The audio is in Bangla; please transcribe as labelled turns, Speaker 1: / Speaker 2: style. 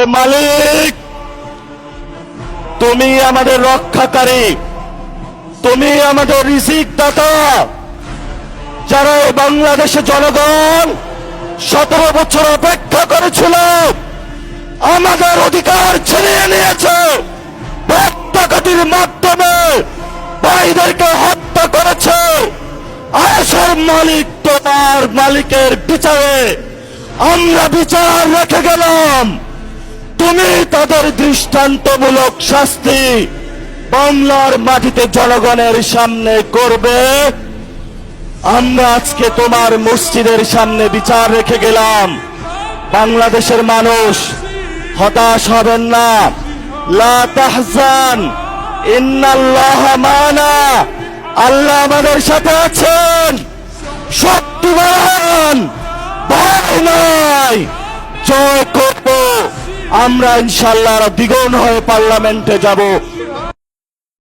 Speaker 1: মালিক, তুমি আমাদের রক্ষাকারী, তুমি আমাদের রিজিক দাতা। যারা বাংলাদেশের জনগণ 17 বছর অপেক্ষা করেছিল, আমাদের অধিকার ছিনিয়ে নিয়েছে, হত্যাকারীর মাধ্যমে ভাইদেরকে হত্যা করেছে। আয়েশের মালিক তোমার মালিকের বিচারে আমরা বিচার রেখে গেলাম। তুমি তাদের দৃষ্টান্তমূলক শাস্তি বাংলার মাটিতে জনগণের সামনে করবে। আমরা আজকে তোমার মসজিদের সামনে বিচার রেখে গেলাম। বাংলাদেশের মানুষ হতাশ হবেন না। লা তাহজান, ইন্নাল্লাহা মানা। আল্লাহ আমাদের সাথে আছেন, শক্তিমান, ভয় নাই। জয় করব আমরা, ইনশাআল্লাহ দ্বিগুণ হয়ে পার্লামেন্টে যাব।